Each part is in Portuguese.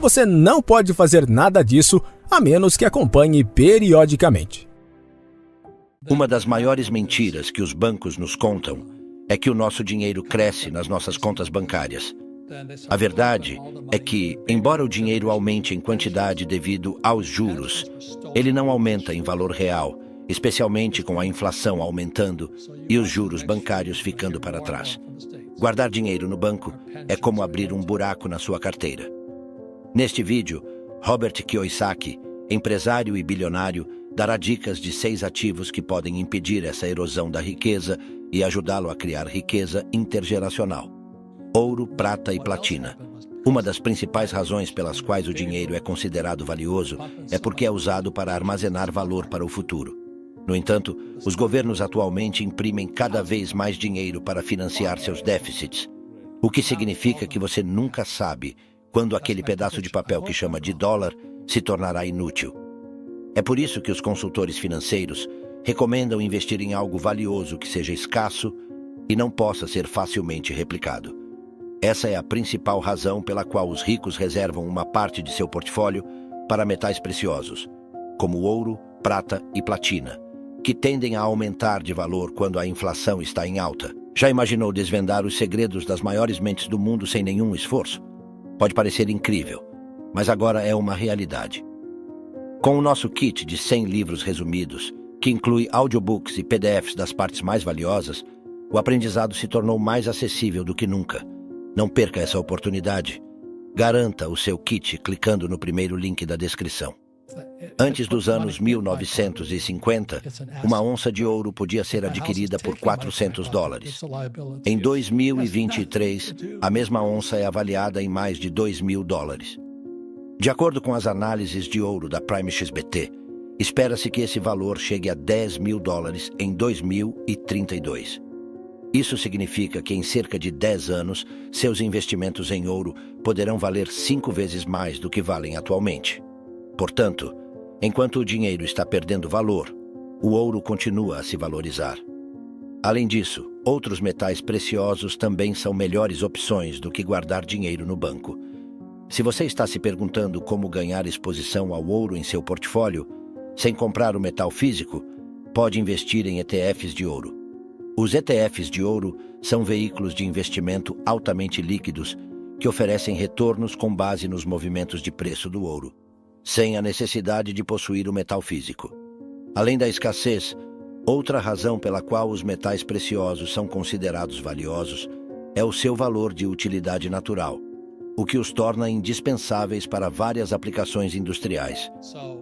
Você não pode fazer nada disso a menos que acompanhe periodicamente. Uma das maiores mentiras que os bancos nos contam é que o nosso dinheiro cresce nas nossas contas bancárias. A verdade é que, embora o dinheiro aumente em quantidade devido aos juros, ele não aumenta em valor real, especialmente com a inflação aumentando e os juros bancários ficando para trás. Guardar dinheiro no banco é como abrir um buraco na sua carteira. Neste vídeo, Robert Kiyosaki, empresário e bilionário, dará dicas de 6 ativos que podem impedir essa erosão da riqueza e ajudá-lo a criar riqueza intergeracional. Ouro, prata e platina. Uma das principais razões pelas quais o dinheiro é considerado valioso é porque é usado para armazenar valor para o futuro. No entanto, os governos atualmente imprimem cada vez mais dinheiro para financiar seus déficits, o que significa que você nunca sabe quando aquele pedaço de papel que chama de dólar se tornará inútil. É por isso que os consultores financeiros recomendam investir em algo valioso que seja escasso e não possa ser facilmente replicado. Essa é a principal razão pela qual os ricos reservam uma parte de seu portfólio para metais preciosos, como ouro, prata e platina, que tendem a aumentar de valor quando a inflação está em alta. Já imaginou desvendar os segredos das maiores mentes do mundo sem nenhum esforço? Pode parecer incrível, mas agora é uma realidade. Com o nosso kit de 100 livros resumidos, que inclui audiobooks e PDFs das partes mais valiosas, o aprendizado se tornou mais acessível do que nunca. Não perca essa oportunidade. Garanta o seu kit clicando no primeiro link da descrição. Antes dos anos 1950, uma onça de ouro podia ser adquirida por $400. Em 2023, a mesma onça é avaliada em mais de $2.000. De acordo com as análises de ouro da Prime XBT, espera-se que esse valor chegue a $10.000 em 2032. Isso significa que em cerca de 10 anos, seus investimentos em ouro poderão valer 5 vezes mais do que valem atualmente. Portanto, enquanto o dinheiro está perdendo valor, o ouro continua a se valorizar. Além disso, outros metais preciosos também são melhores opções do que guardar dinheiro no banco. Se você está se perguntando como ganhar exposição ao ouro em seu portfólio, sem comprar o metal físico, pode investir em ETFs de ouro. Os ETFs de ouro são veículos de investimento altamente líquidos que oferecem retornos com base nos movimentos de preço do ouro, sem a necessidade de possuir o metal físico. Além da escassez, outra razão pela qual os metais preciosos são considerados valiosos é o seu valor de utilidade natural, o que os torna indispensáveis para várias aplicações industriais.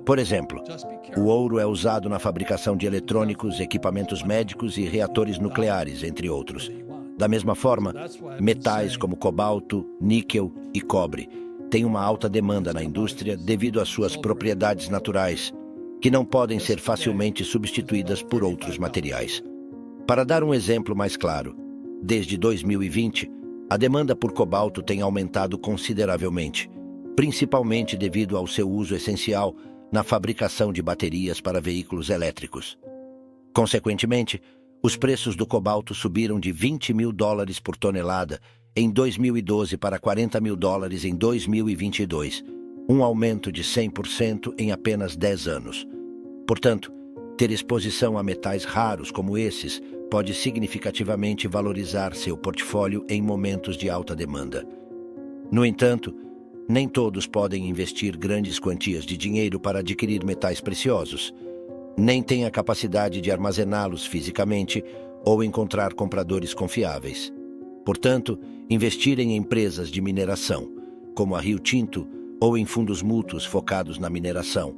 Por exemplo, o ouro é usado na fabricação de eletrônicos, equipamentos médicos e reatores nucleares, entre outros. Da mesma forma, metais como cobalto, níquel e cobre têm uma alta demanda na indústria devido às suas propriedades naturais, que não podem ser facilmente substituídas por outros materiais. Para dar um exemplo mais claro, desde 2020, a demanda por cobalto tem aumentado consideravelmente, principalmente devido ao seu uso essencial na fabricação de baterias para veículos elétricos. Consequentemente, os preços do cobalto subiram de $20.000 por tonelada em 2012 para $40.000 em 2022, um aumento de 100% em apenas 10 anos. Portanto, ter exposição a metais raros como esses pode significativamente valorizar seu portfólio em momentos de alta demanda. No entanto, nem todos podem investir grandes quantias de dinheiro para adquirir metais preciosos, nem têm a capacidade de armazená-los fisicamente ou encontrar compradores confiáveis. Portanto, investir em empresas de mineração, como a Rio Tinto, ou em fundos mútuos focados na mineração,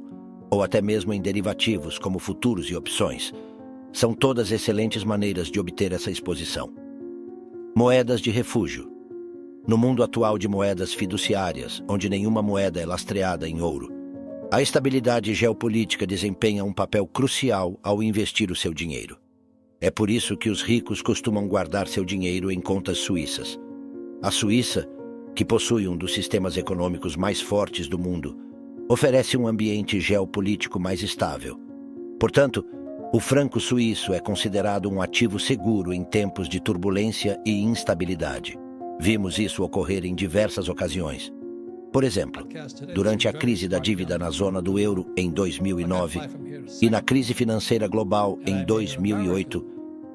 ou até mesmo em derivativos como futuros e opções, são todas excelentes maneiras de obter essa exposição. Moedas de refúgio. No mundo atual de moedas fiduciárias, onde nenhuma moeda é lastreada em ouro, a estabilidade geopolítica desempenha um papel crucial ao investir o seu dinheiro. É por isso que os ricos costumam guardar seu dinheiro em contas suíças. A Suíça, que possui um dos sistemas econômicos mais fortes do mundo, oferece um ambiente geopolítico mais estável. Portanto, o franco suíço é considerado um ativo seguro em tempos de turbulência e instabilidade. Vimos isso ocorrer em diversas ocasiões. Por exemplo, durante a crise da dívida na zona do euro em 2009 e na crise financeira global em 2008,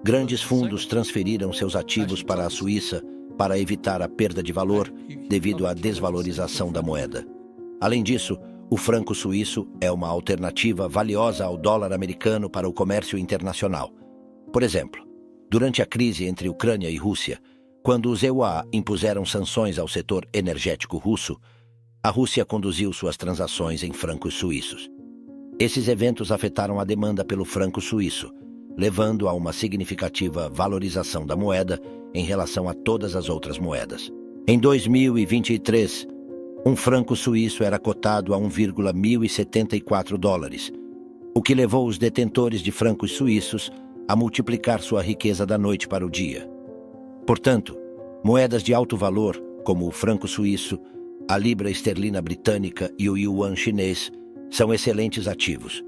grandes fundos transferiram seus ativos para a Suíça para evitar a perda de valor devido à desvalorização da moeda. Além disso, o franco suíço é uma alternativa valiosa ao dólar americano para o comércio internacional. Por exemplo, durante a crise entre Ucrânia e Rússia, quando os EUA impuseram sanções ao setor energético russo, a Rússia conduziu suas transações em francos suíços. Esses eventos afetaram a demanda pelo franco suíço, levando a uma significativa valorização da moeda em relação a todas as outras moedas. Em 2023, um franco suíço era cotado a 1,1074 dólares, o que levou os detentores de francos suíços a multiplicar sua riqueza da noite para o dia. Portanto, moedas de alto valor, como o franco suíço, a libra esterlina britânica e o yuan chinês, são excelentes ativos.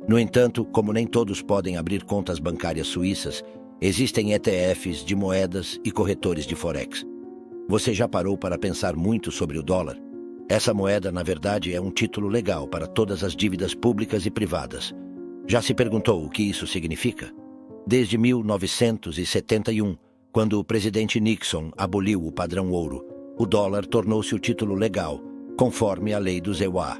No entanto, como nem todos podem abrir contas bancárias suíças, existem ETFs de moedas e corretores de forex. Você já parou para pensar muito sobre o dólar? Essa moeda, na verdade, é um título legal para todas as dívidas públicas e privadas. Já se perguntou o que isso significa? Desde 1971, quando o presidente Nixon aboliu o padrão ouro, o dólar tornou-se o título legal, conforme a lei dos EUA.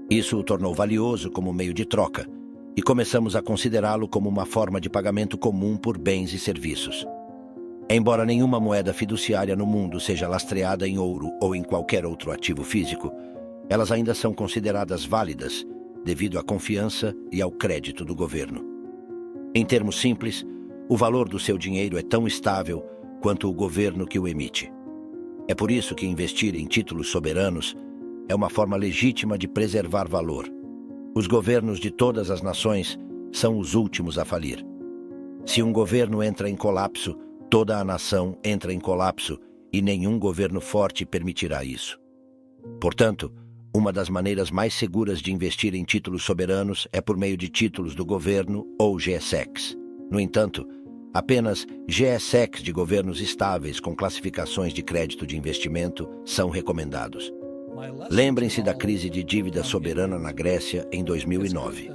Isso o tornou valioso como meio de troca, e começamos a considerá-lo como uma forma de pagamento comum por bens e serviços. Embora nenhuma moeda fiduciária no mundo seja lastreada em ouro ou em qualquer outro ativo físico, elas ainda são consideradas válidas devido à confiança e ao crédito do governo. Em termos simples, o valor do seu dinheiro é tão estável quanto o governo que o emite. É por isso que investir em títulos soberanos é uma forma legítima de preservar valor. Os governos de todas as nações são os últimos a falir. Se um governo entra em colapso, toda a nação entra em colapso e nenhum governo forte permitirá isso. Portanto, uma das maneiras mais seguras de investir em títulos soberanos é por meio de títulos do governo ou GSECs. No entanto, apenas GSECs de governos estáveis com classificações de crédito de investimento são recomendados. Lembrem-se da crise de dívida soberana na Grécia em 2009.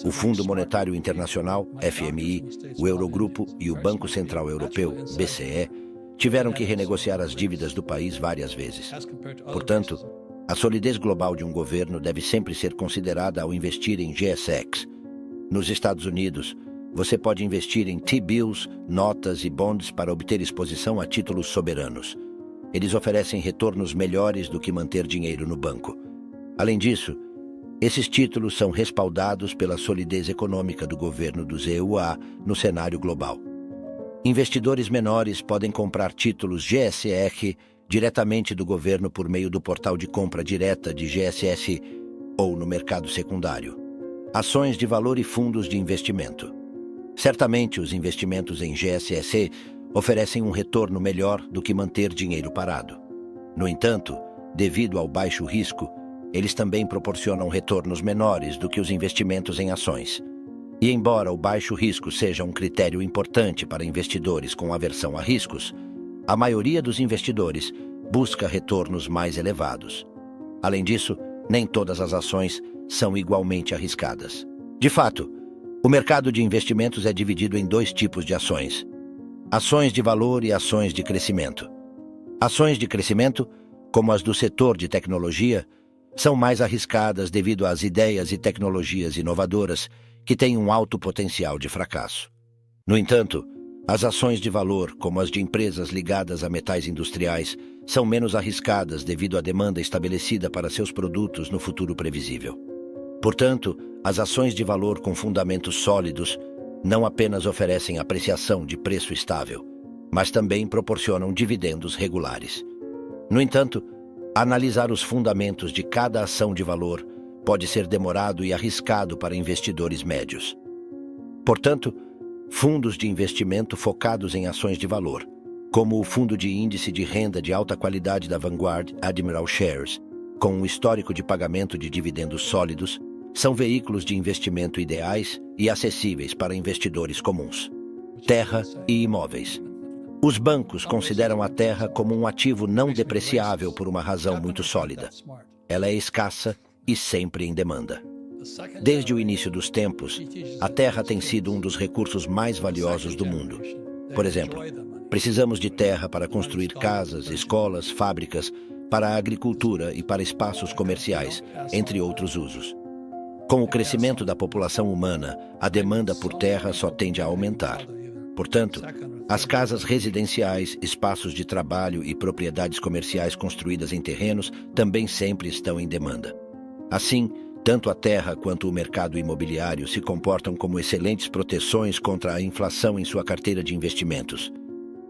O Fundo Monetário Internacional, FMI, o Eurogrupo e o Banco Central Europeu, BCE, tiveram que renegociar as dívidas do país várias vezes. Portanto, a solidez global de um governo deve sempre ser considerada ao investir em GSECs. Nos Estados Unidos, você pode investir em T-bills, notas e bonds para obter exposição a títulos soberanos. Eles oferecem retornos melhores do que manter dinheiro no banco. Além disso, esses títulos são respaldados pela solidez econômica do governo dos EUA no cenário global. Investidores menores podem comprar títulos GSR diretamente do governo por meio do portal de compra direta de GSS ou no mercado secundário. Ações de valor e fundos de investimento. Certamente, os investimentos em GSS oferecem um retorno melhor do que manter dinheiro parado. No entanto, devido ao baixo risco, eles também proporcionam retornos menores do que os investimentos em ações. E embora o baixo risco seja um critério importante para investidores com aversão a riscos, a maioria dos investidores busca retornos mais elevados. Além disso, nem todas as ações são igualmente arriscadas. De fato, o mercado de investimentos é dividido em dois tipos de ações: ações de valor e ações de crescimento. Ações de crescimento, como as do setor de tecnologia, são mais arriscadas devido às ideias e tecnologias inovadoras que têm um alto potencial de fracasso. No entanto, as ações de valor, como as de empresas ligadas a metais industriais, são menos arriscadas devido à demanda estabelecida para seus produtos no futuro previsível. Portanto, as ações de valor com fundamentos sólidos não apenas oferecem apreciação de preço estável, mas também proporcionam dividendos regulares. No entanto, analisar os fundamentos de cada ação de valor pode ser demorado e arriscado para investidores médios. Portanto, fundos de investimento focados em ações de valor, como o fundo de índice de renda de alta qualidade da Vanguard Admiral Shares, com um histórico de pagamento de dividendos sólidos, são veículos de investimento ideais e acessíveis para investidores comuns. Terra e imóveis. Os bancos consideram a terra como um ativo não depreciável por uma razão muito sólida. ela é escassa e sempre em demanda. Desde o início dos tempos, a terra tem sido um dos recursos mais valiosos do mundo. Por exemplo, precisamos de terra para construir casas, escolas, fábricas, para a agricultura e para espaços comerciais, entre outros usos. Com o crescimento da população humana, a demanda por terra só tende a aumentar. Portanto, as casas residenciais, espaços de trabalho e propriedades comerciais construídas em terrenos também sempre estão em demanda. Assim, tanto a terra quanto o mercado imobiliário se comportam como excelentes proteções contra a inflação em sua carteira de investimentos.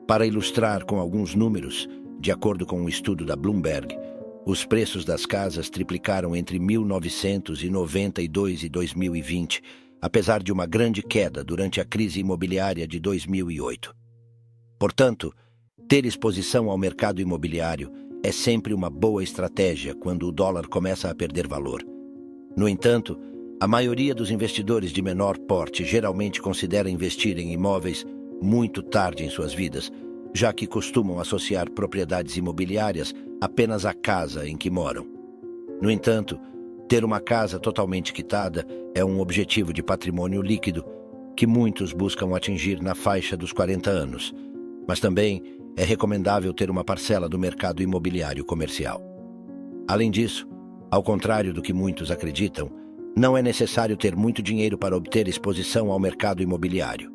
Para ilustrar com alguns números, de acordo com um estudo da Bloomberg, os preços das casas triplicaram entre 1992 e 2020, apesar de uma grande queda durante a crise imobiliária de 2008. Portanto, ter exposição ao mercado imobiliário é sempre uma boa estratégia quando o dólar começa a perder valor. No entanto, a maioria dos investidores de menor porte geralmente considera investir em imóveis muito tarde em suas vidas, já que costumam associar propriedades imobiliárias apenas à casa em que moram. No entanto, ter uma casa totalmente quitada é um objetivo de patrimônio líquido que muitos buscam atingir na faixa dos 40 anos, mas também é recomendável ter uma parcela do mercado imobiliário comercial. Além disso, ao contrário do que muitos acreditam, não é necessário ter muito dinheiro para obter exposição ao mercado imobiliário.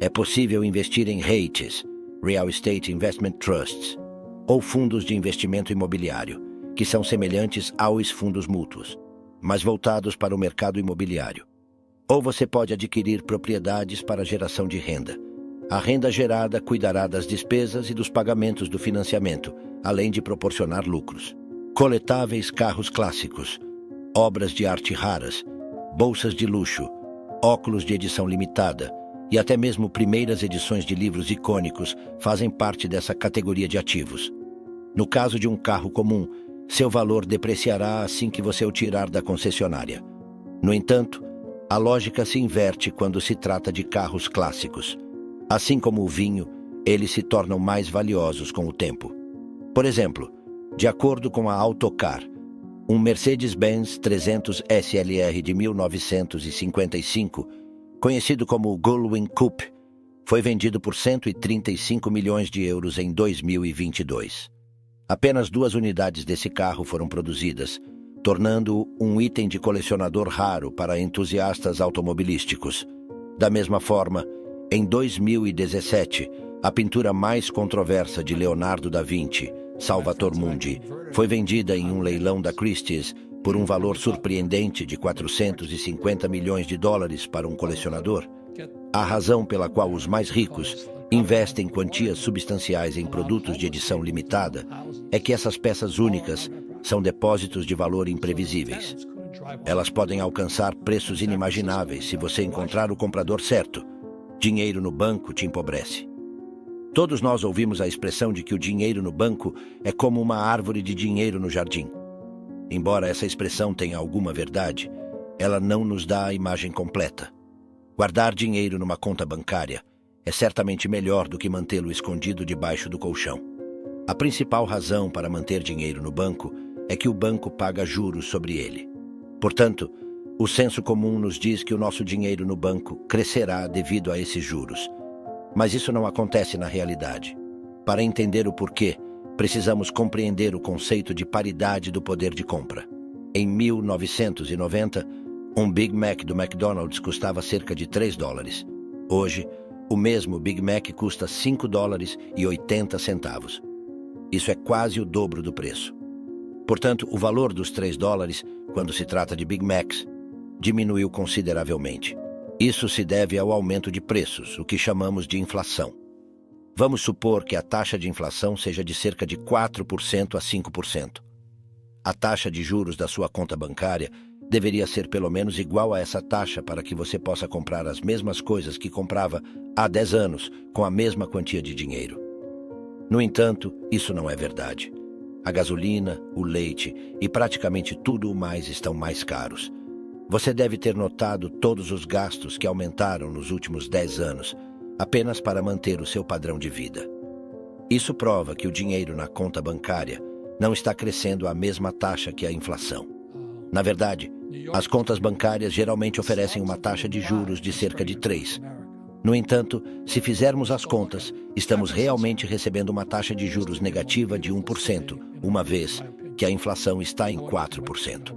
É possível investir em REITs, Real Estate Investment Trusts, ou fundos de investimento imobiliário, que são semelhantes aos fundos mútuos, mas voltados para o mercado imobiliário. Ou você pode adquirir propriedades para geração de renda. A renda gerada cuidará das despesas e dos pagamentos do financiamento, além de proporcionar lucros. Coletáveis carros clássicos, obras de arte raras, bolsas de luxo, óculos de edição limitada e até mesmo primeiras edições de livros icônicos fazem parte dessa categoria de ativos. No caso de um carro comum, seu valor depreciará assim que você o tirar da concessionária. No entanto, a lógica se inverte quando se trata de carros clássicos. Assim como o vinho, eles se tornam mais valiosos com o tempo. Por exemplo, de acordo com a Autocar, um Mercedes-Benz 300 SLR de 1955, conhecido como Gullwing Coupe, foi vendido por 135 milhões de euros em 2022. Apenas 2 unidades desse carro foram produzidas, tornando-o um item de colecionador raro para entusiastas automobilísticos. Da mesma forma, em 2017, a pintura mais controversa de Leonardo da Vinci, Salvator Mundi, foi vendida em um leilão da Christie's por um valor surpreendente de 450 milhões de dólares para um colecionador. A razão pela qual os mais ricos investem quantias substanciais em produtos de edição limitada é que essas peças únicas são depósitos de valor imprevisíveis. Elas podem alcançar preços inimagináveis se você encontrar o comprador certo. Dinheiro no banco te empobrece. Todos nós ouvimos a expressão de que o dinheiro no banco é como uma árvore de dinheiro no jardim. Embora essa expressão tenha alguma verdade, ela não nos dá a imagem completa. Guardar dinheiro numa conta bancária é certamente melhor do que mantê-lo escondido debaixo do colchão. A principal razão para manter dinheiro no banco é que o banco paga juros sobre ele. Portanto, o senso comum nos diz que o nosso dinheiro no banco crescerá devido a esses juros. Mas isso não acontece na realidade. Para entender o porquê, precisamos compreender o conceito de paridade do poder de compra. Em 1990, um Big Mac do McDonald's custava cerca de $3. Hoje, o mesmo Big Mac custa $5,80. Isso é quase o dobro do preço. Portanto, o valor dos $3, quando se trata de Big Macs, diminuiu consideravelmente. Isso se deve ao aumento de preços, o que chamamos de inflação. Vamos supor que a taxa de inflação seja de cerca de 4% a 5%. A taxa de juros da sua conta bancária deveria ser pelo menos igual a essa taxa para que você possa comprar as mesmas coisas que comprava há 10 anos com a mesma quantia de dinheiro. No entanto, isso não é verdade. A gasolina, o leite e praticamente tudo o mais estão mais caros. Você deve ter notado todos os gastos que aumentaram nos últimos 10 anos, apenas para manter o seu padrão de vida. Isso prova que o dinheiro na conta bancária não está crescendo à mesma taxa que a inflação. Na verdade, as contas bancárias geralmente oferecem uma taxa de juros de cerca de 3%. No entanto, se fizermos as contas, estamos realmente recebendo uma taxa de juros negativa de 1%, uma vez que a inflação está em 4%.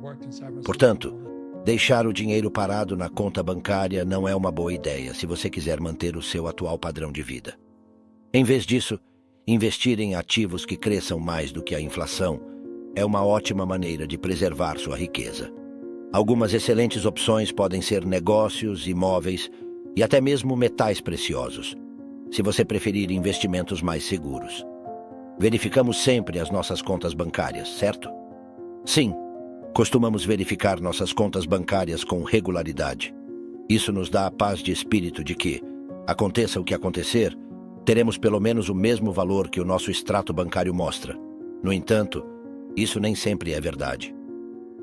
Portanto, deixar o dinheiro parado na conta bancária não é uma boa ideia se você quiser manter o seu atual padrão de vida. Em vez disso, investir em ativos que cresçam mais do que a inflação é uma ótima maneira de preservar sua riqueza. Algumas excelentes opções podem ser negócios, imóveis e até mesmo metais preciosos, se você preferir investimentos mais seguros. Verificamos sempre as nossas contas bancárias, certo? Sim, costumamos verificar nossas contas bancárias com regularidade. Isso nos dá a paz de espírito de que, aconteça o que acontecer, teremos pelo menos o mesmo valor que o nosso extrato bancário mostra. No entanto, isso nem sempre é verdade.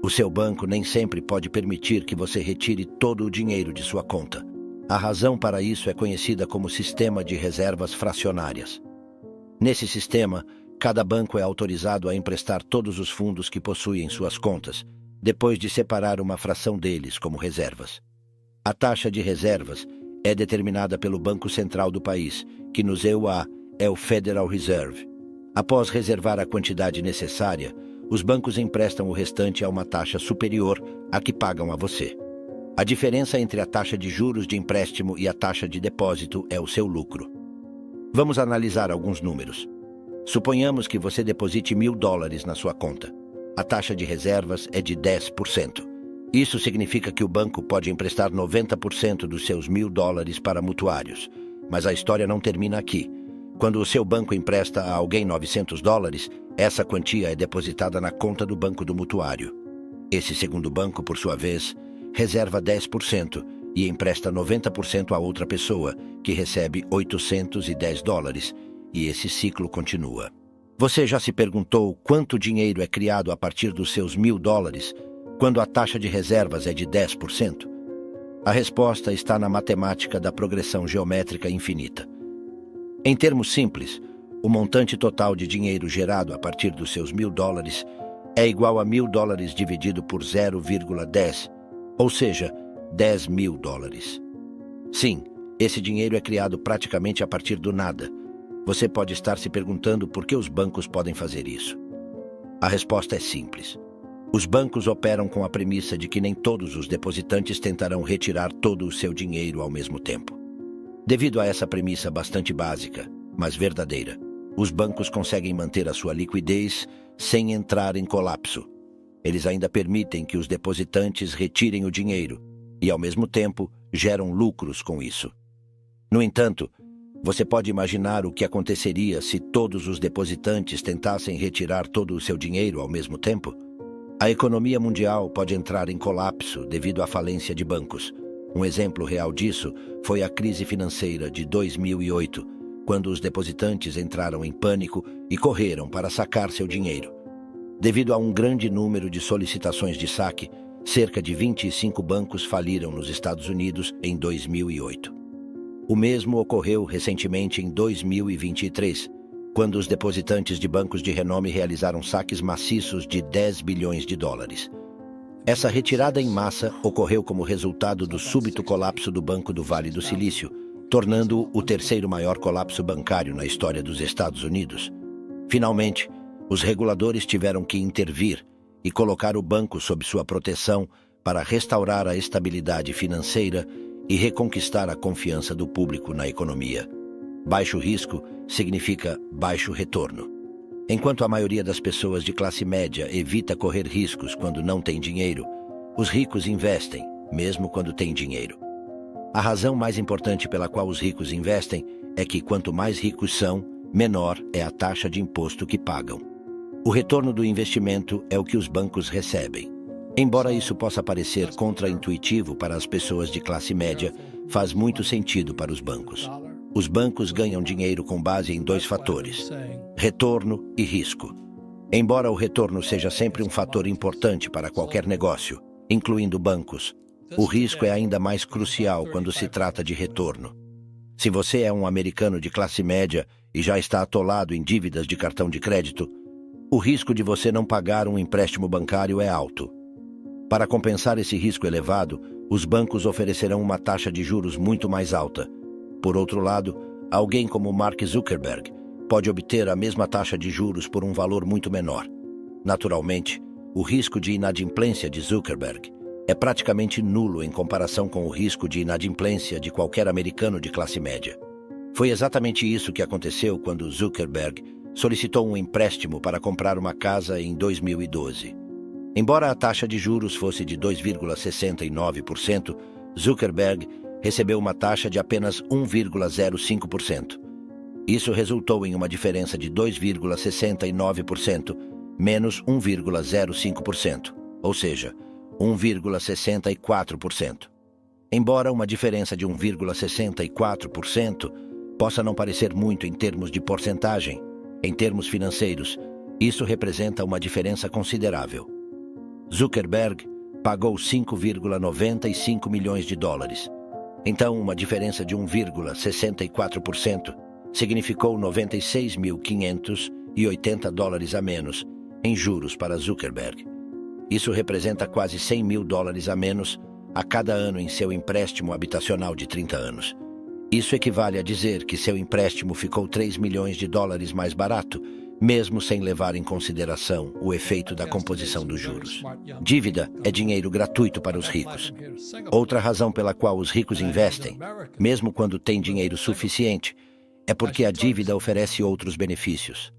O seu banco nem sempre pode permitir que você retire todo o dinheiro de sua conta. A razão para isso é conhecida como sistema de reservas fracionárias. Nesse sistema, cada banco é autorizado a emprestar todos os fundos que possui em suas contas, depois de separar uma fração deles como reservas. A taxa de reservas é determinada pelo Banco Central do país, que no EUA é o Federal Reserve. Após reservar a quantidade necessária, os bancos emprestam o restante a uma taxa superior à que pagam a você. A diferença entre a taxa de juros de empréstimo e a taxa de depósito é o seu lucro. Vamos analisar alguns números. Suponhamos que você deposite $1.000 na sua conta. A taxa de reservas é de 10%. Isso significa que o banco pode emprestar 90% dos seus $1.000 para mutuários. Mas a história não termina aqui. Quando o seu banco empresta a alguém $900, essa quantia é depositada na conta do banco do mutuário. Esse segundo banco, por sua vez, reserva 10% e empresta 90% a outra pessoa, que recebe $810, e esse ciclo continua. Você já se perguntou quanto dinheiro é criado a partir dos seus $1.000, quando a taxa de reservas é de 10%? A resposta está na matemática da progressão geométrica infinita. Em termos simples, o montante total de dinheiro gerado a partir dos seus $1.000 é igual a $1.000 dividido por 0,10, ou seja, $10.000. Sim, esse dinheiro é criado praticamente a partir do nada. Você pode estar se perguntando por que os bancos podem fazer isso. A resposta é simples. Os bancos operam com a premissa de que nem todos os depositantes tentarão retirar todo o seu dinheiro ao mesmo tempo. Devido a essa premissa bastante básica, mas verdadeira, os bancos conseguem manter a sua liquidez sem entrar em colapso. Eles ainda permitem que os depositantes retirem o dinheiro e, ao mesmo tempo, geram lucros com isso. No entanto, você pode imaginar o que aconteceria se todos os depositantes tentassem retirar todo o seu dinheiro ao mesmo tempo? A economia mundial pode entrar em colapso devido à falência de bancos. Um exemplo real disso foi a crise financeira de 2008, quando os depositantes entraram em pânico e correram para sacar seu dinheiro. Devido a um grande número de solicitações de saque, cerca de 25 bancos faliram nos Estados Unidos em 2008. O mesmo ocorreu recentemente em 2023, quando os depositantes de bancos de renome realizaram saques maciços de $10 bilhões. Essa retirada em massa ocorreu como resultado do súbito colapso do Banco do Vale do Silício, tornando-o o terceiro maior colapso bancário na história dos Estados Unidos. Finalmente, os reguladores tiveram que intervir e colocar o banco sob sua proteção para restaurar a estabilidade financeira e reconquistar a confiança do público na economia. Baixo risco significa baixo retorno. Enquanto a maioria das pessoas de classe média evita correr riscos quando não tem dinheiro, os ricos investem, mesmo quando têm dinheiro. A razão mais importante pela qual os ricos investem é que quanto mais ricos são, menor é a taxa de imposto que pagam. O retorno do investimento é o que os bancos recebem. Embora isso possa parecer contraintuitivo para as pessoas de classe média, faz muito sentido para os bancos. Os bancos ganham dinheiro com base em dois fatores: retorno e risco. Embora o retorno seja sempre um fator importante para qualquer negócio, incluindo bancos, o risco é ainda mais crucial quando se trata de retorno. Se você é um americano de classe média e já está atolado em dívidas de cartão de crédito, O risco de você não pagar um empréstimo bancário é alto. Para compensar esse risco elevado, os bancos oferecerão uma taxa de juros muito mais alta. Por outro lado, alguém como Mark Zuckerberg pode obter a mesma taxa de juros por um valor muito menor. Naturalmente, o risco de inadimplência de Zuckerberg é praticamente nulo em comparação com o risco de inadimplência de qualquer americano de classe média. Foi exatamente isso que aconteceu quando Zuckerberg solicitou um empréstimo para comprar uma casa em 2012. Embora a taxa de juros fosse de 2,69%, Zuckerberg recebeu uma taxa de apenas 1,05%. Isso resultou em uma diferença de 2,69% menos 1,05%, ou seja, 1,64%. Embora uma diferença de 1,64% possa não parecer muito em termos de porcentagem, em termos financeiros, isso representa uma diferença considerável. Zuckerberg pagou 5,95 milhões de dólares. Então, uma diferença de 1,64% significou 96.580 dólares a menos em juros para Zuckerberg. Isso representa quase 100 mil dólares a menos a cada ano em seu empréstimo habitacional de 30 anos. Isso equivale a dizer que seu empréstimo ficou 3 milhões de dólares mais barato, mesmo sem levar em consideração o efeito da composição dos juros. Dívida é dinheiro gratuito para os ricos. Outra razão pela qual os ricos investem, mesmo quando têm dinheiro suficiente, é porque a dívida oferece outros benefícios.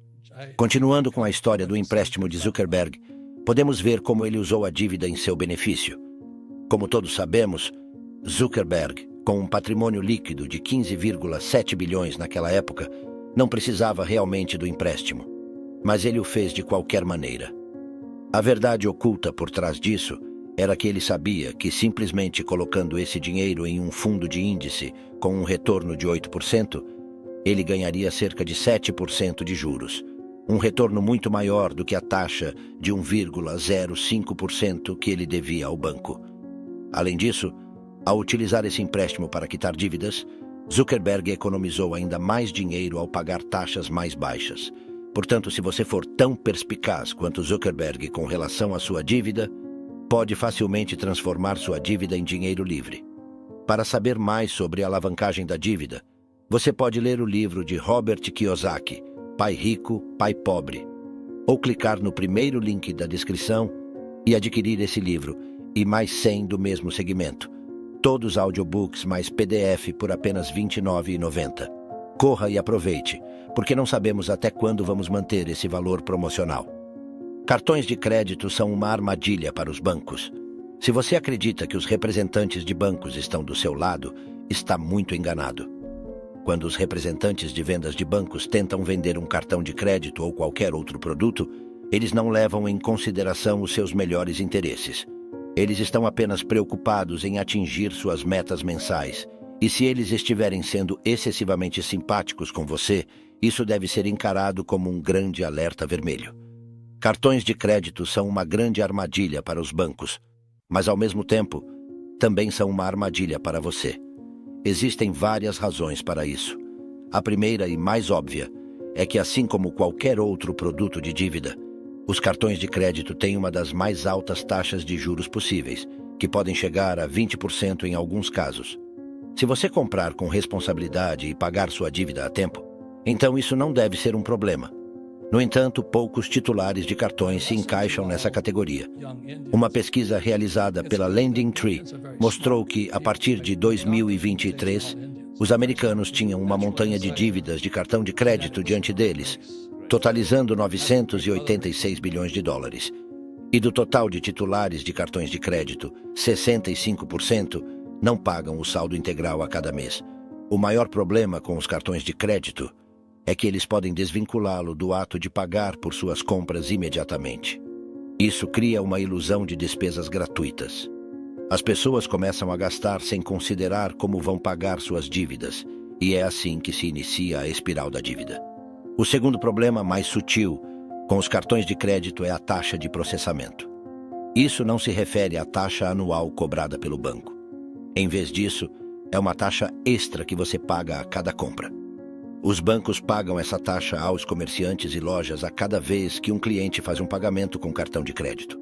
Continuando com a história do empréstimo de Zuckerberg, podemos ver como ele usou a dívida em seu benefício. Como todos sabemos, Zuckerberg, com um patrimônio líquido de 15,7 bilhões naquela época, não precisava realmente do empréstimo, mas ele o fez de qualquer maneira. A verdade oculta por trás disso era que ele sabia que simplesmente colocando esse dinheiro em um fundo de índice com um retorno de 8%, ele ganharia cerca de 7% de juros, um retorno muito maior do que a taxa de 1,05% que ele devia ao banco. Além disso, ao utilizar esse empréstimo para quitar dívidas, Zuckerberg economizou ainda mais dinheiro ao pagar taxas mais baixas. Portanto, se você for tão perspicaz quanto Zuckerberg com relação à sua dívida, pode facilmente transformar sua dívida em dinheiro livre. Para saber mais sobre a alavancagem da dívida, você pode ler o livro de Robert Kiyosaki, Pai Rico, Pai Pobre, ou clicar no primeiro link da descrição e adquirir esse livro e mais 100 do mesmo segmento. Todos audiobooks mais PDF por apenas R$ 29,90. Corra e aproveite, porque não sabemos até quando vamos manter esse valor promocional. Cartões de crédito são uma armadilha para os bancos. Se você acredita que os representantes de bancos estão do seu lado, está muito enganado. Quando os representantes de vendas de bancos tentam vender um cartão de crédito ou qualquer outro produto, eles não levam em consideração os seus melhores interesses. Eles estão apenas preocupados em atingir suas metas mensais. E se eles estiverem sendo excessivamente simpáticos com você, isso deve ser encarado como um grande alerta vermelho. Cartões de crédito são uma grande armadilha para os bancos, mas ao mesmo tempo, também são uma armadilha para você. Existem várias razões para isso. A primeira e mais óbvia é que, assim como qualquer outro produto de dívida, os cartões de crédito têm uma das mais altas taxas de juros possíveis, que podem chegar a 20% em alguns casos. Se você comprar com responsabilidade e pagar sua dívida a tempo, então isso não deve ser um problema. No entanto, poucos titulares de cartões se encaixam nessa categoria. Uma pesquisa realizada pela Lending Tree mostrou que, a partir de 2023, os americanos tinham uma montanha de dívidas de cartão de crédito diante deles, totalizando 986 bilhões de dólares. E do total de titulares de cartões de crédito, 65% não pagam o saldo integral a cada mês. O maior problema com os cartões de crédito é que eles podem desvinculá-lo do ato de pagar por suas compras imediatamente. Isso cria uma ilusão de despesas gratuitas. As pessoas começam a gastar sem considerar como vão pagar suas dívidas, e é assim que se inicia a espiral da dívida. O segundo problema, mais sutil, com os cartões de crédito é a taxa de processamento. Isso não se refere à taxa anual cobrada pelo banco. Em vez disso, é uma taxa extra que você paga a cada compra. Os bancos pagam essa taxa aos comerciantes e lojas a cada vez que um cliente faz um pagamento com cartão de crédito.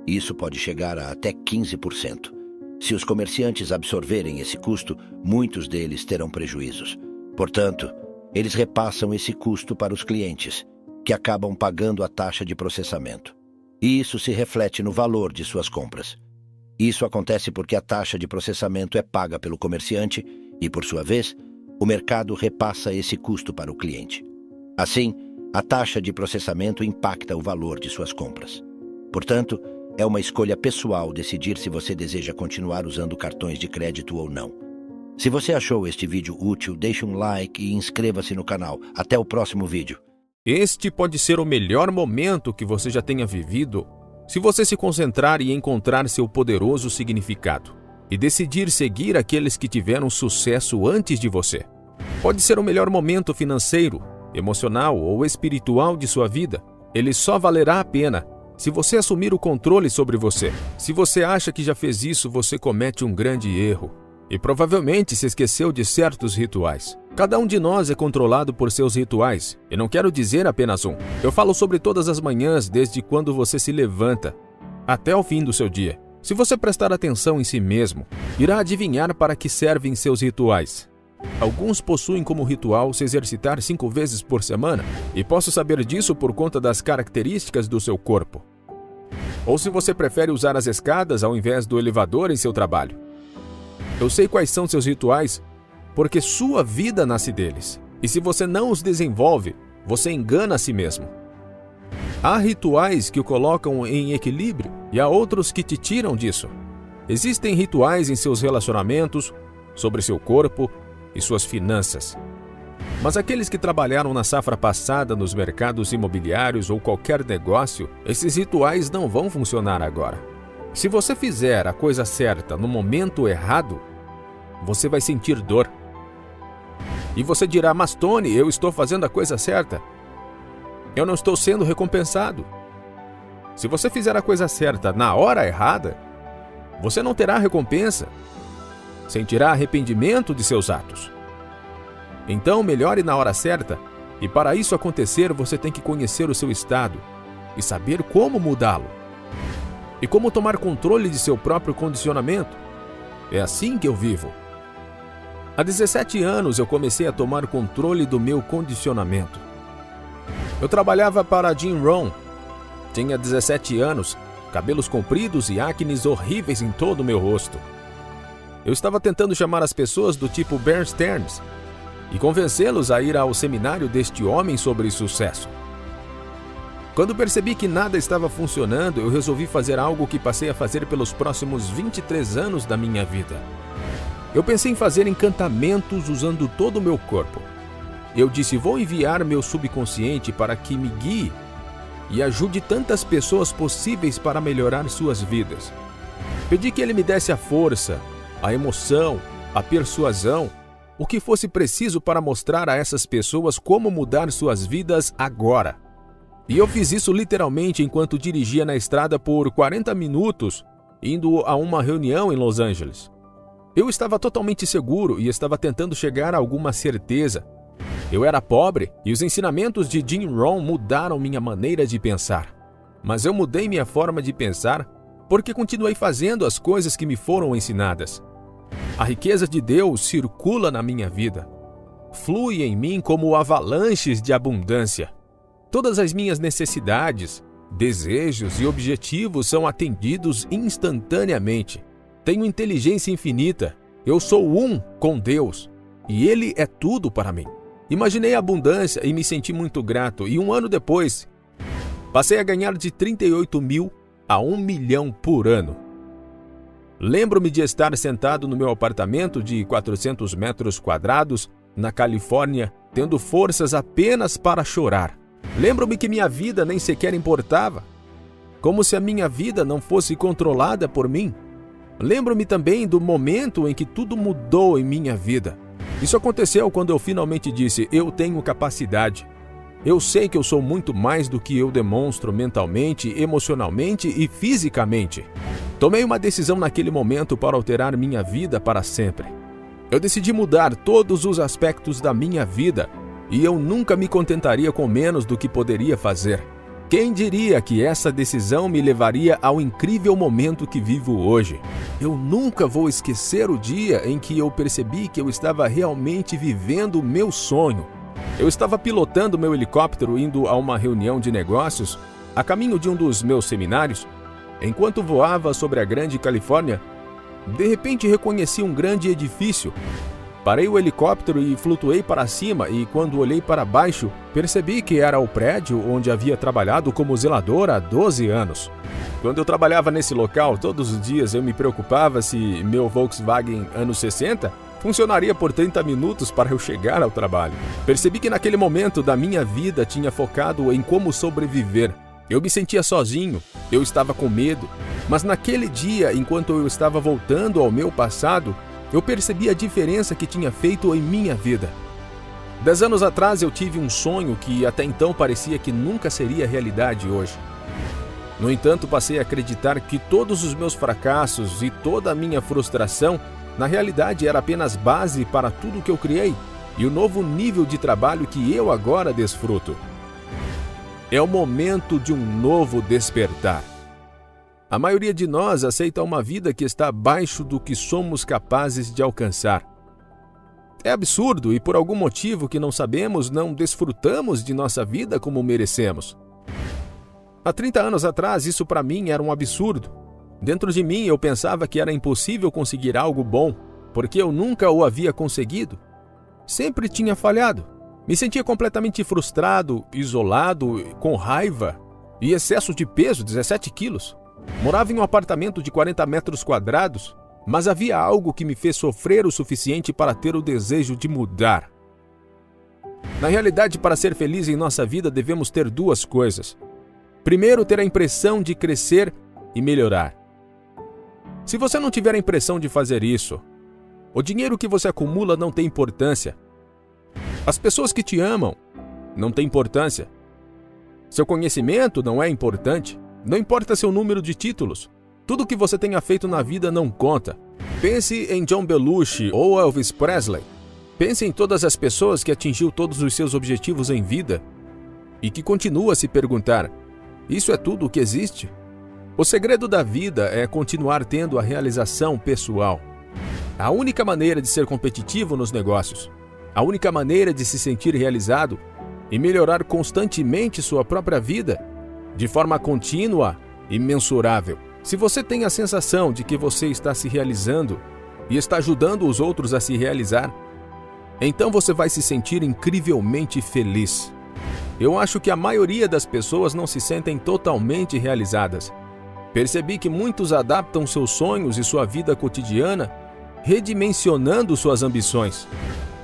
Isso pode chegar a até 15%. Se os comerciantes absorverem esse custo, muitos deles terão prejuízos. Portanto, eles repassam esse custo para os clientes, que acabam pagando a taxa de processamento. E isso se reflete no valor de suas compras. Isso acontece porque a taxa de processamento é paga pelo comerciante e, por sua vez, o mercado repassa esse custo para o cliente. Assim, a taxa de processamento impacta o valor de suas compras. Portanto, é uma escolha pessoal decidir se você deseja continuar usando cartões de crédito ou não. Se você achou este vídeo útil, deixe um like e inscreva-se no canal. Até o próximo vídeo. Este pode ser o melhor momento que você já tenha vivido se você se concentrar e encontrar seu poderoso significado e decidir seguir aqueles que tiveram sucesso antes de você. Pode ser o melhor momento financeiro, emocional ou espiritual de sua vida. Ele só valerá a pena se você assumir o controle sobre você. Se você acha que já fez isso, você comete um grande erro e provavelmente se esqueceu de certos rituais. Cada um de nós é controlado por seus rituais, e não quero dizer apenas um. Eu falo sobre todas as manhãs, desde quando você se levanta até o fim do seu dia. Se você prestar atenção em si mesmo, irá adivinhar para que servem seus rituais. Alguns possuem como ritual se exercitar 5 vezes por semana, e posso saber disso por conta das características do seu corpo. Ou se você prefere usar as escadas ao invés do elevador em seu trabalho. Eu sei quais são seus rituais, porque sua vida nasce deles. E se você não os desenvolve, você engana a si mesmo. Há rituais que o colocam em equilíbrio e há outros que te tiram disso. Existem rituais em seus relacionamentos, sobre seu corpo e suas finanças. Mas aqueles que trabalharam na safra passada nos mercados imobiliários ou qualquer negócio, esses rituais não vão funcionar agora. Se você fizer a coisa certa no momento errado, você vai sentir dor. E você dirá, mas Tony, eu estou fazendo a coisa certa. Eu não estou sendo recompensado. Se você fizer a coisa certa na hora errada, você não terá recompensa. Sentirá arrependimento de seus atos. Então, melhore na hora certa, e para isso acontecer, você tem que conhecer o seu estado e saber como mudá-lo. E como tomar controle de seu próprio condicionamento. É assim que eu vivo. Há 17 anos eu comecei a tomar controle do meu condicionamento. Eu trabalhava para Jim Rohn. Tinha 17 anos, cabelos compridos e acnes horríveis em todo o meu rosto. Eu estava tentando chamar as pessoas do tipo Bear Stearns e convencê-los a ir ao seminário deste homem sobre sucesso. Quando percebi que nada estava funcionando, eu resolvi fazer algo que passei a fazer pelos próximos 23 anos da minha vida. Eu pensei em fazer encantamentos usando todo o meu corpo. Eu disse, vou enviar meu subconsciente para que me guie e ajude tantas pessoas possíveis para melhorar suas vidas. Pedi que ele me desse a força, a emoção, a persuasão, o que fosse preciso para mostrar a essas pessoas como mudar suas vidas agora. E eu fiz isso literalmente enquanto dirigia na estrada por 40 minutos, indo a uma reunião em Los Angeles. Eu estava totalmente seguro e estava tentando chegar a alguma certeza. Eu era pobre e os ensinamentos de Jim Rohn mudaram minha maneira de pensar. Mas eu mudei minha forma de pensar porque continuei fazendo as coisas que me foram ensinadas. A riqueza de Deus circula na minha vida. Flui em mim como avalanches de abundância. Todas as minhas necessidades, desejos e objetivos são atendidos instantaneamente. Tenho inteligência infinita. Eu sou um com Deus. E Ele é tudo para mim. Imaginei a abundância e me senti muito grato. E 1 ano depois, passei a ganhar de 38 mil a 1 milhão por ano. Lembro-me de estar sentado no meu apartamento de 400 metros quadrados, na Califórnia, tendo forças apenas para chorar. Lembro-me que minha vida nem sequer importava, como se a minha vida não fosse controlada por mim. Lembro-me também do momento em que tudo mudou em minha vida. Isso aconteceu quando eu finalmente disse, eu tenho capacidade. Eu sei que eu sou muito mais do que eu demonstro mentalmente, emocionalmente e fisicamente. Tomei uma decisão naquele momento para alterar minha vida para sempre. Eu decidi mudar todos os aspectos da minha vida e eu nunca me contentaria com menos do que poderia fazer. Quem diria que essa decisão me levaria ao incrível momento que vivo hoje? Eu nunca vou esquecer o dia em que eu percebi que eu estava realmente vivendo o meu sonho. Eu estava pilotando meu helicóptero indo a uma reunião de negócios, a caminho de um dos meus seminários. Enquanto voava sobre a grande Califórnia, de repente reconheci um grande edifício. Parei o helicóptero e flutuei para cima, e quando olhei para baixo, percebi que era o prédio onde havia trabalhado como zelador há 12 anos. Quando eu trabalhava nesse local, todos os dias eu me preocupava se meu Volkswagen anos 60 funcionaria por 30 minutos para eu chegar ao trabalho. Percebi que naquele momento da minha vida tinha focado em como sobreviver. Eu me sentia sozinho, eu estava com medo, mas naquele dia, enquanto eu estava voltando ao meu passado, eu percebi a diferença que tinha feito em minha vida. 10 anos atrás eu tive um sonho que até então parecia que nunca seria realidade hoje. No entanto, passei a acreditar que todos os meus fracassos e toda a minha frustração, na realidade, era apenas base para tudo que eu criei e o novo nível de trabalho que eu agora desfruto. É o momento de um novo despertar. A maioria de nós aceita uma vida que está abaixo do que somos capazes de alcançar. É absurdo e, por algum motivo que não sabemos, não desfrutamos de nossa vida como merecemos. Há 30 anos atrás, isso para mim era um absurdo. Dentro de mim, eu pensava que era impossível conseguir algo bom, porque eu nunca o havia conseguido. Sempre tinha falhado. Me sentia completamente frustrado, isolado, com raiva e excesso de peso, 17 quilos. Morava em um apartamento de 40 metros quadrados, mas havia algo que me fez sofrer o suficiente para ter o desejo de mudar. Na realidade, para ser feliz em nossa vida, devemos ter duas coisas. Primeiro, ter a impressão de crescer e melhorar. Se você não tiver a impressão de fazer isso, o dinheiro que você acumula não tem importância. As pessoas que te amam não têm importância. Seu conhecimento não é importante. Não importa seu número de títulos. Tudo que você tenha feito na vida não conta. Pense em John Belushi ou Elvis Presley. Pense em todas as pessoas que atingiu todos os seus objetivos em vida e que continua a se perguntar: isso é tudo o que existe? O segredo da vida é continuar tendo a realização pessoal. A única maneira de ser competitivo nos negócios, a única maneira de se sentir realizado e melhorar constantemente sua própria vida, de forma contínua e mensurável. Se você tem a sensação de que você está se realizando e está ajudando os outros a se realizar, então você vai se sentir incrivelmente feliz. Eu acho que a maioria das pessoas não se sentem totalmente realizadas. Percebi que muitos adaptam seus sonhos e sua vida cotidiana, redimensionando suas ambições.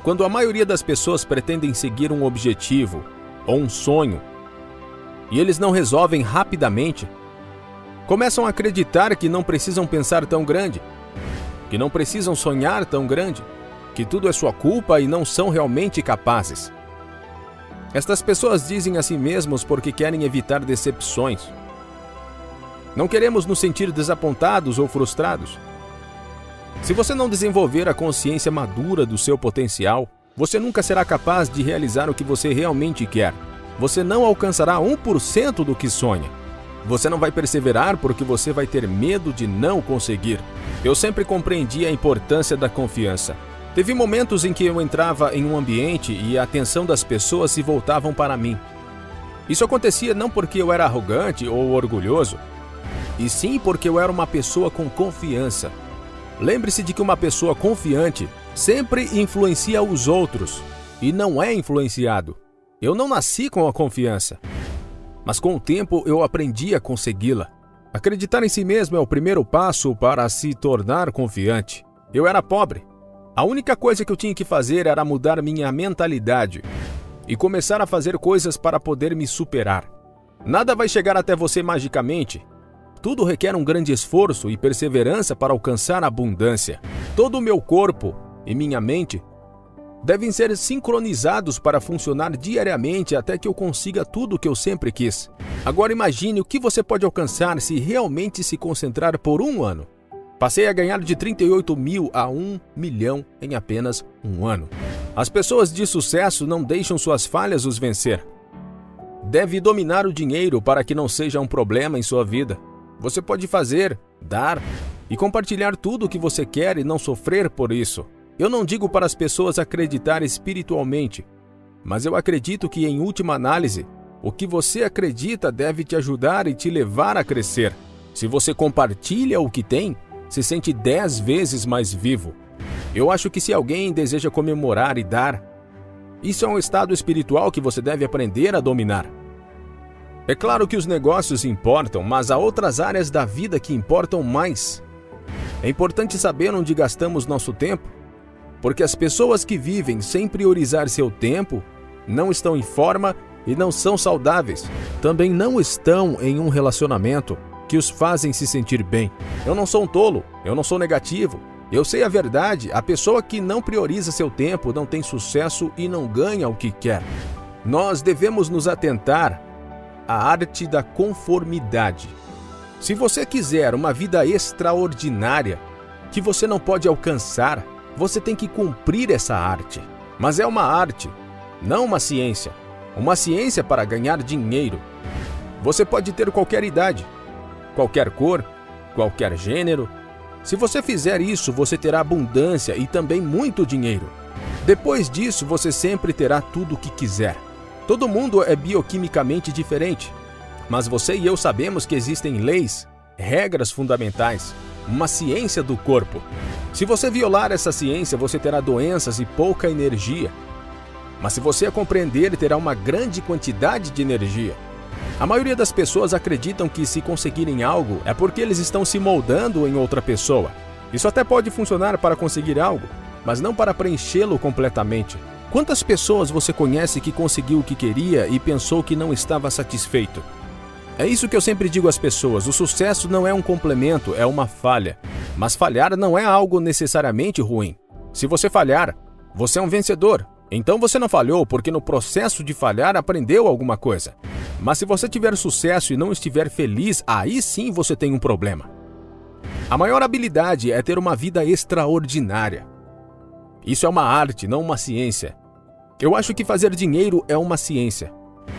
Quando a maioria das pessoas pretendem seguir um objetivo ou um sonho, e eles não resolvem rapidamente, começam a acreditar que não precisam pensar tão grande, que não precisam sonhar tão grande, que tudo é sua culpa e não são realmente capazes. Estas pessoas dizem a si mesmos porque querem evitar decepções. Não queremos nos sentir desapontados ou frustrados. Se você não desenvolver a consciência madura do seu potencial, você nunca será capaz de realizar o que você realmente quer. Você não alcançará 1% do que sonha. Você não vai perseverar porque você vai ter medo de não conseguir. Eu sempre compreendi a importância da confiança. Teve momentos em que eu entrava em um ambiente e a atenção das pessoas se voltavam para mim. Isso acontecia não porque eu era arrogante ou orgulhoso, e sim porque eu era uma pessoa com confiança. Lembre-se de que uma pessoa confiante sempre influencia os outros e não é influenciado. Eu não nasci com a confiança, mas com o tempo eu aprendi a consegui-la. Acreditar em si mesmo é o primeiro passo para se tornar confiante. Eu era pobre. A única coisa que eu tinha que fazer era mudar minha mentalidade e começar a fazer coisas para poder me superar. Nada vai chegar até você magicamente. Tudo requer um grande esforço e perseverança para alcançar a abundância. Todo o meu corpo e minha mente devem ser sincronizados para funcionar diariamente até que eu consiga tudo o que eu sempre quis. Agora imagine o que você pode alcançar se realmente se concentrar por um ano. Passei a ganhar de 38 mil a 1 milhão em apenas um ano. As pessoas de sucesso não deixam suas falhas os vencer. Deve dominar o dinheiro para que não seja um problema em sua vida. Você pode fazer, dar e compartilhar tudo o que você quer e não sofrer por isso. Eu não digo para as pessoas acreditar espiritualmente, mas eu acredito que, em última análise, o que você acredita deve te ajudar e te levar a crescer. Se você compartilha o que tem, se sente 10 vezes mais vivo. Eu acho que se alguém deseja comemorar e dar, isso é um estado espiritual que você deve aprender a dominar. É claro que os negócios importam, mas há outras áreas da vida que importam mais. É importante saber onde gastamos nosso tempo, porque as pessoas que vivem sem priorizar seu tempo não estão em forma e não são saudáveis. Também não estão em um relacionamento que os fazem se sentir bem. Eu não sou um tolo, eu não sou negativo. Eu sei a verdade, a pessoa que não prioriza seu tempo não tem sucesso e não ganha o que quer. Nós devemos nos atentar à arte da conformidade. Se você quiser uma vida extraordinária, que você não pode alcançar, você tem que cumprir essa arte. Mas é uma arte, não uma ciência. Uma ciência para ganhar dinheiro. Você pode ter qualquer idade, qualquer cor, qualquer gênero. Se você fizer isso, você terá abundância e também muito dinheiro. Depois disso, você sempre terá tudo o que quiser. Todo mundo é bioquimicamente diferente, mas você e eu sabemos que existem leis, regras fundamentais, uma ciência do corpo. Se você violar essa ciência, você terá doenças e pouca energia. Mas se você a compreender, terá uma grande quantidade de energia. A maioria das pessoas acreditam que, se conseguirem algo, é porque eles estão se moldando em outra pessoa. Isso até pode funcionar para conseguir algo, mas não para preenchê-lo completamente. Quantas pessoas você conhece que conseguiu o que queria e pensou que não estava satisfeito? É isso que eu sempre digo às pessoas: o sucesso não é um complemento, é uma falha. Mas falhar não é algo necessariamente ruim. Se você falhar, você é um vencedor. Então você não falhou porque no processo de falhar aprendeu alguma coisa. Mas se você tiver sucesso e não estiver feliz, aí sim você tem um problema. A maior habilidade é ter uma vida extraordinária. Isso é uma arte, não uma ciência. Eu acho que fazer dinheiro é uma ciência.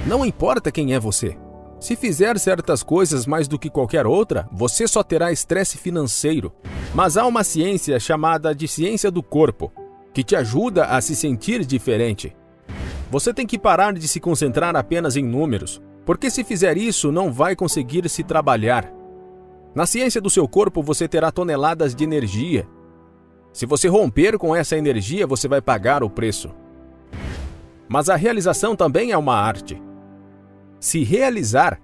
Não importa quem é você. Se fizer certas coisas mais do que qualquer outra, você só terá estresse financeiro. Mas há uma ciência chamada de ciência do corpo, que te ajuda a se sentir diferente. Você tem que parar de se concentrar apenas em números, porque se fizer isso, não vai conseguir se trabalhar. Na ciência do seu corpo, você terá toneladas de energia. Se você romper com essa energia, você vai pagar o preço. Mas a realização também é uma arte. Se realizar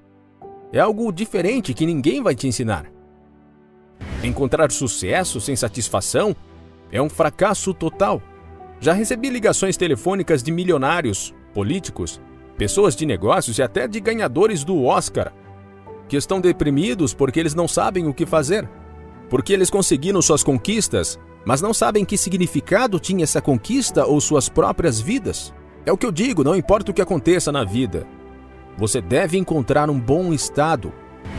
é algo diferente que ninguém vai te ensinar. Encontrar sucesso sem satisfação é um fracasso total. Já recebi ligações telefônicas de milionários, políticos, pessoas de negócios e até de ganhadores do Oscar, que estão deprimidos porque eles não sabem o que fazer. Porque eles conseguiram suas conquistas, mas não sabem que significado tinha essa conquista ou suas próprias vidas. É o que eu digo, não importa o que aconteça na vida. Você deve encontrar um bom estado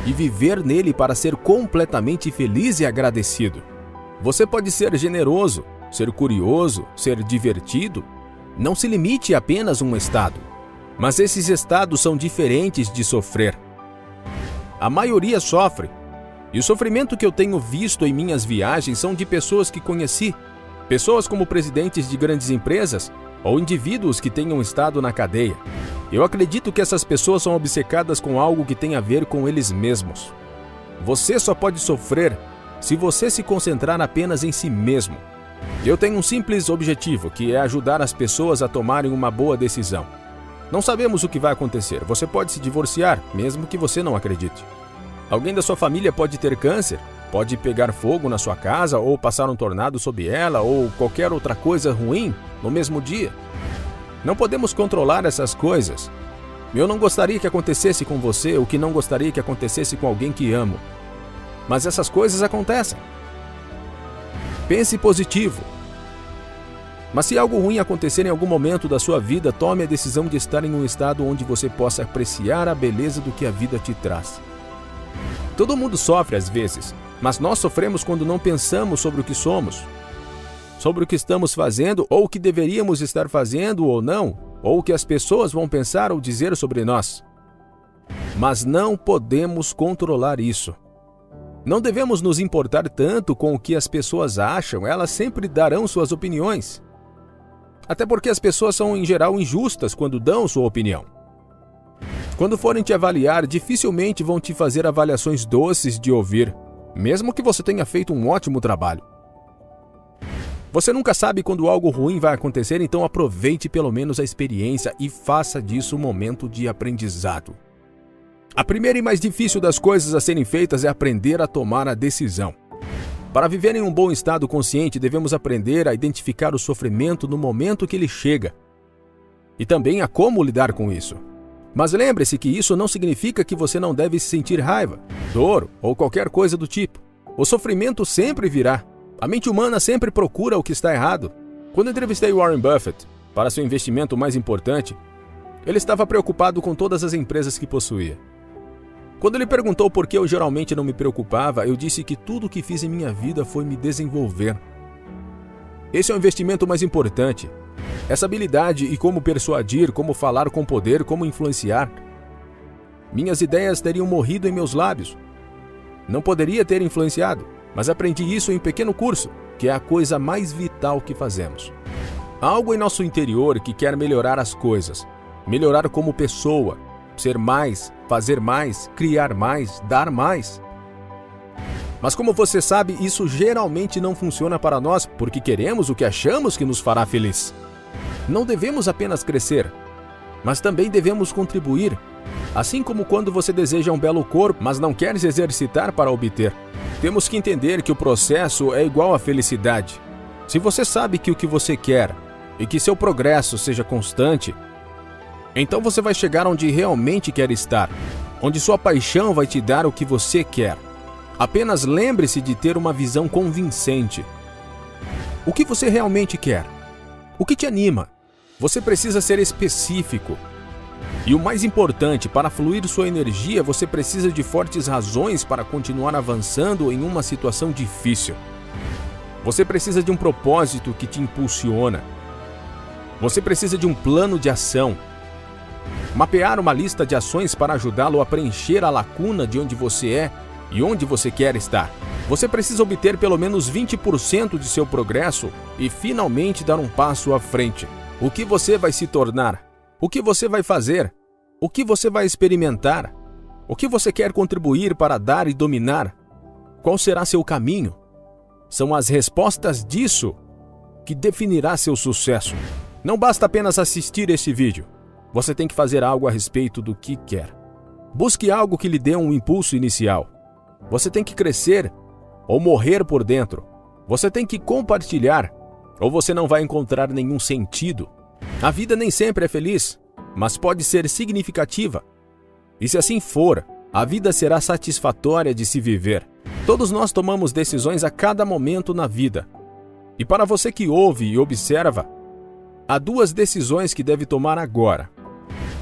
e viver nele para ser completamente feliz e agradecido. Você pode ser generoso, ser curioso, ser divertido. Não se limite a apenas um estado. Mas esses estados são diferentes de sofrer. A maioria sofre. E o sofrimento que eu tenho visto em minhas viagens são de pessoas que conheci. Pessoas como presidentes de grandes empresas ou indivíduos que tenham estado na cadeia. Eu acredito que essas pessoas são obcecadas com algo que tem a ver com eles mesmos. Você só pode sofrer se você se concentrar apenas em si mesmo. Eu tenho um simples objetivo, que é ajudar as pessoas a tomarem uma boa decisão. Não sabemos o que vai acontecer. Você pode se divorciar, mesmo que você não acredite. Alguém da sua família pode ter câncer, pode pegar fogo na sua casa, ou passar um tornado sob ela, ou qualquer outra coisa ruim no mesmo dia. Não podemos controlar essas coisas. Eu não gostaria que acontecesse com você o que não gostaria que acontecesse com alguém que amo. Mas essas coisas acontecem. Pense positivo. Mas se algo ruim acontecer em algum momento da sua vida, tome a decisão de estar em um estado onde você possa apreciar a beleza do que a vida te traz. Todo mundo sofre às vezes, Mas nós sofremos quando não pensamos sobre o que somos, sobre o que estamos fazendo, ou o que deveríamos estar fazendo ou não, ou o que as pessoas vão pensar ou dizer sobre nós. Mas não podemos controlar isso. Não devemos nos importar tanto com o que as pessoas acham, elas sempre darão suas opiniões. Até porque as pessoas são em geral injustas quando dão sua opinião. Quando forem te avaliar, dificilmente vão te fazer avaliações doces de ouvir, mesmo que você tenha feito um ótimo trabalho. Você nunca sabe quando algo ruim vai acontecer, então aproveite pelo menos a experiência e faça disso um momento de aprendizado. A primeira e mais difícil das coisas a serem feitas é aprender a tomar a decisão. Para viver em um bom estado consciente, devemos aprender a identificar o sofrimento no momento que ele chega e também a como lidar com isso. Mas lembre-se que isso não significa que você não deve sentir raiva, dor ou qualquer coisa do tipo. O sofrimento sempre virá. A mente humana sempre procura o que está errado. Quando entrevistei Warren Buffett para seu investimento mais importante, ele estava preocupado com todas as empresas que possuía. Quando ele perguntou por que eu geralmente não me preocupava, eu disse que tudo o que fiz em minha vida foi me desenvolver. Esse é o investimento mais importante. Essa habilidade e como persuadir, como falar com poder, como influenciar. Minhas ideias teriam morrido em meus lábios. Não poderia ter influenciado, mas aprendi isso em um pequeno curso, que é a coisa mais vital que fazemos. Há algo em nosso interior que quer melhorar as coisas, melhorar como pessoa, ser mais, fazer mais, criar mais, dar mais. Mas como você sabe, isso geralmente não funciona para nós porque queremos o que achamos que nos fará feliz. Não devemos apenas crescer, mas também devemos contribuir. Assim como quando você deseja um belo corpo, mas não quer se exercitar para obter. Temos que entender que o processo é igual à felicidade. Se você sabe que o que você quer e que seu progresso seja constante, então você vai chegar onde realmente quer estar, onde sua paixão vai te dar o que você quer. Apenas lembre-se de ter uma visão convincente. O que você realmente quer? O que te anima? Você precisa ser específico. E o mais importante, para fluir sua energia, você precisa de fortes razões para continuar avançando em uma situação difícil. Você precisa de um propósito que te impulsiona. Você precisa de um plano de ação. Mapear uma lista de ações para ajudá-lo a preencher a lacuna de onde você é e onde você quer estar. Você precisa obter pelo menos 20% de seu progresso e finalmente dar um passo à frente. O que você vai se tornar? O que você vai fazer? O que você vai experimentar? O que você quer contribuir para dar e dominar? Qual será seu caminho? São as respostas disso que definirá seu sucesso. Não basta apenas assistir este vídeo. Você tem que fazer algo a respeito do que quer. Busque algo que lhe dê um impulso inicial. Você tem que crescer ou morrer por dentro. Você tem que compartilhar ou você não vai encontrar nenhum sentido. A vida nem sempre é feliz, mas pode ser significativa. E se assim for, a vida será satisfatória de se viver. Todos nós tomamos decisões a cada momento na vida. E para você que ouve e observa, há duas decisões que deve tomar agora.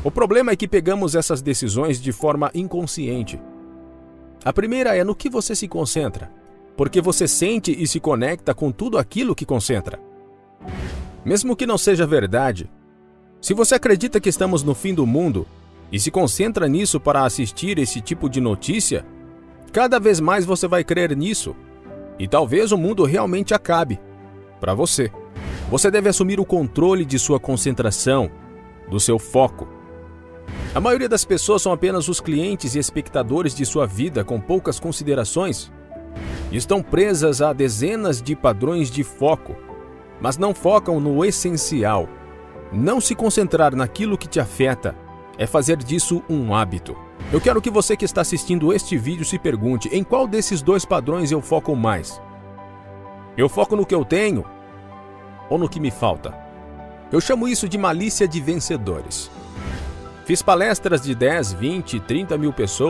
O problema é que pegamos essas decisões de forma inconsciente. A primeira é no que você se concentra, porque você sente e se conecta com tudo aquilo que concentra. Mesmo que não seja verdade, se você acredita que estamos no fim do mundo e se concentra nisso para assistir esse tipo de notícia, cada vez mais você vai crer nisso e talvez o mundo realmente acabe para você. Você deve assumir o controle de sua concentração, do seu foco. A maioria das pessoas são apenas os clientes e espectadores de sua vida com poucas considerações. Estão presas a dezenas de padrões de foco, mas não focam no essencial. Não se concentrar naquilo que te afeta é fazer disso um hábito. Eu quero que você que está assistindo este vídeo se pergunte: em qual desses dois padrões eu foco mais? Eu foco no que eu tenho ou no que me falta? Eu chamo isso de malícia de vencedores. Fiz palestras de 10, 20, 30 mil pessoas